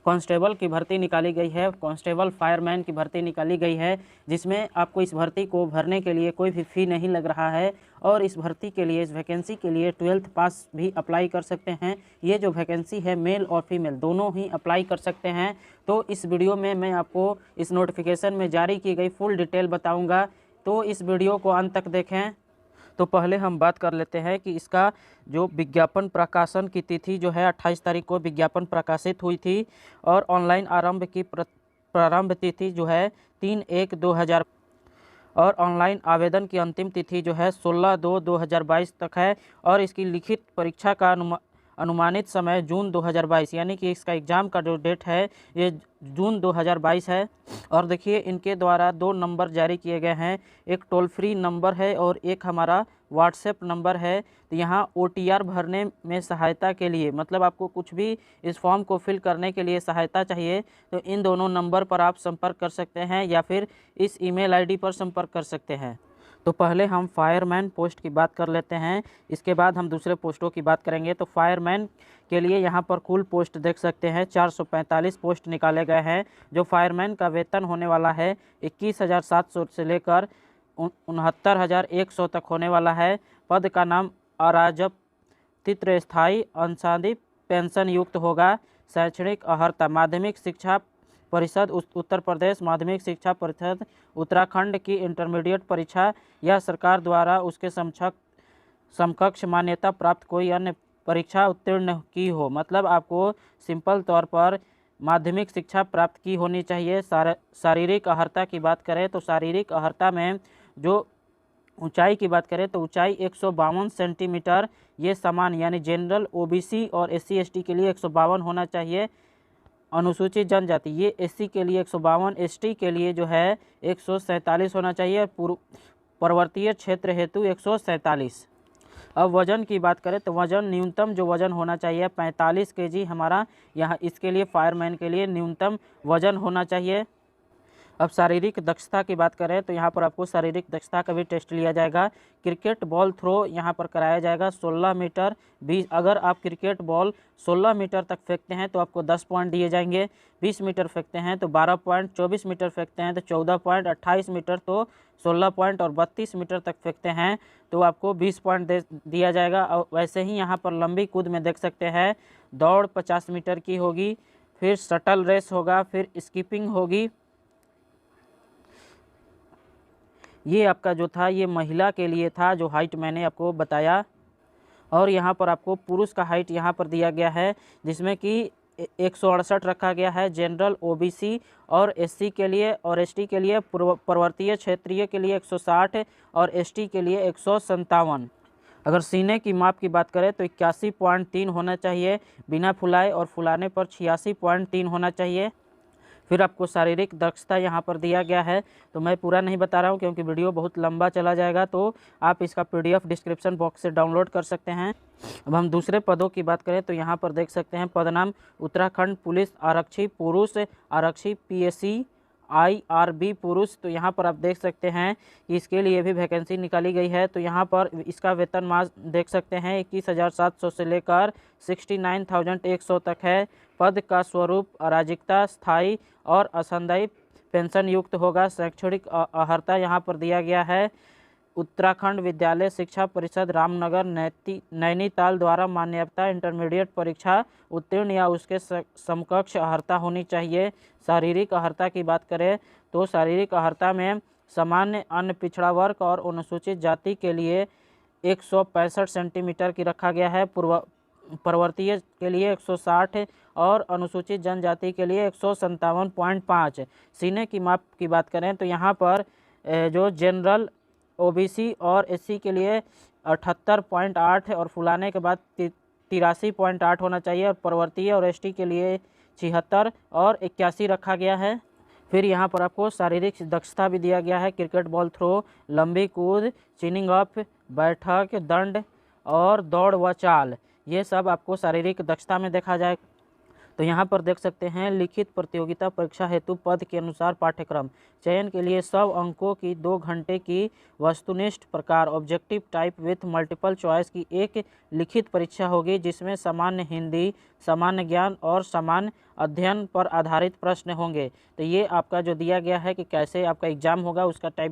Constable की भर्ती निकाली गई है, कांस्टेबल फायरमैन की भर्ती निकाली गई है, जिसमें आपको इस भर्ती को भरने के लिए कोई भी फ़ी नहीं लग रहा है। और इस भर्ती के लिए, इस वैकेंसी के लिए 12th पास भी अप्लाई कर सकते हैं। ये जो वैकेंसी है मेल और फीमेल दोनों ही अप्लाई कर सकते हैं। तो इस वीडियो में मैं आपको इस नोटिफिकेशन में जारी की गई फुल डिटेल बताऊँगा, तो इस वीडियो को अंत तक देखें। तो पहले हम बात कर लेते हैं कि इसका जो विज्ञापन प्रकाशन की तिथि जो है 28 तारीख को विज्ञापन प्रकाशित हुई थी, और ऑनलाइन आरंभ की प्रारंभ तिथि जो है 3/1/2000, और ऑनलाइन आवेदन की अंतिम तिथि जो है 16/2/2022 तक है। और इसकी लिखित परीक्षा का अनुमानित समय जून 2022, यानी कि इसका एग्ज़ाम का जो डेट है ये जून 2022 है। और देखिए इनके द्वारा 2 नंबर जारी किए गए हैं, एक टोल फ्री नंबर है और एक हमारा व्हाट्सएप नंबर है। तो यहाँ OTR भरने में सहायता के लिए, मतलब आपको कुछ भी इस फॉर्म को फिल करने के लिए सहायता चाहिए, तो इन दोनों नंबर पर आप संपर्क कर सकते हैं या फिर इस ईमेल आईडी पर संपर्क कर सकते हैं। तो पहले हम फायरमैन पोस्ट की बात कर लेते हैं, इसके बाद हम दूसरे पोस्टों की बात करेंगे। तो फायरमैन के लिए यहाँ पर कुल पोस्ट देख सकते हैं 445 पोस्ट निकाले गए हैं। जो फायरमैन का वेतन होने वाला है 21,700 से लेकर 69,100 तक होने वाला है। पद का नाम अराजपत्रित स्थायी अंशदायी पेंशन युक्त होगा। शैक्षणिक अर्हता माध्यमिक शिक्षा परिषद उत्तर प्रदेश, माध्यमिक शिक्षा परिषद उत्तराखंड की इंटरमीडिएट परीक्षा या सरकार द्वारा उसके समकक्ष मान्यता प्राप्त कोई अन्य परीक्षा उत्तीर्ण की हो। मतलब आपको सिंपल तौर पर माध्यमिक शिक्षा प्राप्त की होनी चाहिए। शारीरिक अर्हता की बात करें तो शारीरिक अर्हता में जो ऊंचाई की बात करें तो ऊंचाई 152 सेंटीमीटर, ये समान यानी जनरल, OBC और SC ST के लिए 152 होना चाहिए। अनुसूचित जनजाति ये SC के लिए 152, ST के लिए जो है 147 होना चाहिए, और पर्वतीय क्षेत्र हेतु 147। अब वज़न की बात करें तो वज़न न्यूनतम जो वज़न होना चाहिए 45 kg हमारा यहाँ इसके लिए फायरमैन के लिए न्यूनतम वज़न होना चाहिए। अब शारीरिक दक्षता की बात करें तो यहाँ पर आपको शारीरिक दक्षता का भी टेस्ट लिया जाएगा। क्रिकेट बॉल थ्रो यहाँ पर कराया जाएगा 16 मीटर 20, अगर आप क्रिकेट बॉल 16 मीटर तक फेंकते हैं तो आपको 10 पॉइंट दिए जाएंगे, 20 मीटर फेंकते हैं तो 12 पॉइंट, 24 मीटर फेंकते हैं तो 14 पॉइंट, 28 मीटर तो 16 पॉइंट, और 32 मीटर तक फेंकते हैं तो आपको 20 पॉइंट दिया जाएगा। और वैसे ही यहाँ पर लंबी कूद में देख सकते हैं दौड़ 50 मीटर की होगी, फिर शटल रेस होगा, फिर स्कीपिंग होगी। ये आपका जो था ये महिला के लिए था, जो हाइट मैंने आपको बताया। और यहाँ पर आपको पुरुष का हाइट यहाँ पर दिया गया है, जिसमें कि 168 रखा गया है जनरल, OBC और SC के लिए, और ST के लिए पर्वतीय क्षेत्रीय के लिए 160 और ST के लिए 157। अगर सीने की माप की बात करें तो 81.3 होना चाहिए बिना फुलाए, और फुलाने पर 86.3 होना चाहिए। फिर आपको शारीरिक दक्षता यहाँ पर दिया गया है, तो मैं पूरा नहीं बता रहा हूँ क्योंकि वीडियो बहुत लंबा चला जाएगा, तो आप इसका PDF डिस्क्रिप्शन बॉक्स से डाउनलोड कर सकते हैं। अब हम दूसरे पदों की बात करें तो यहाँ पर देख सकते हैं पदनाम उत्तराखंड पुलिस आरक्षी पुरुष, आरक्षी PSC IRB पुरुष। तो यहाँ पर आप देख सकते हैं कि इसके लिए भी वैकेंसी निकाली गई है। तो यहाँ पर इसका वेतनमान देख सकते हैं 21,700 से लेकर 69,100 तक है। पद का स्वरूप अराजकता स्थायी और असंदायी पेंशन युक्त होगा। शैक्षणिक अर्हता यहाँ पर दिया गया है उत्तराखंड विद्यालय शिक्षा परिषद रामनगर नैनीताल द्वारा मान्यता इंटरमीडिएट परीक्षा उत्तीर्ण या उसके समकक्ष अर्हता होनी चाहिए। शारीरिक अर्हता की बात करें तो शारीरिक अर्हता में सामान्य, अन्य पिछड़ा वर्ग और अनुसूचित जाति के लिए 165 सेंटीमीटर की रखा गया है, पर्वतीय के लिए 160 और अनुसूचित जनजाति के लिए 157.5। सीने की माप की बात करें तो यहाँ पर जो जनरल, OBC और SC के लिए 78.8 और फुलाने के बाद 83.8 होना चाहिए, और पर्वतीय और ST के लिए 76 और 81 रखा गया है। फिर यहाँ पर आपको शारीरिक दक्षता भी दिया गया है, क्रिकेट बॉल थ्रो, लंबी कूद, चिनिंग अप, बैठक, दंड और दौड़ व चाल, ये सब आपको शारीरिक दक्षता में देखा जाए। तो यहाँ पर देख सकते हैं लिखित प्रतियोगिता परीक्षा हेतु पद के अनुसार पाठ्यक्रम चयन के लिए 100 अंकों की 2 घंटे की वस्तुनिष्ठ प्रकार objective type with multiple choice की एक लिखित परीक्षा होगी, जिसमें सामान्य हिंदी, सामान्य ज्ञान और सामान्य अध्ययन पर आधारित प्रश्न होंगे। तो ये आपका जो दिया गया है कि कैसे आपका एग्जाम होगा उसका टाइप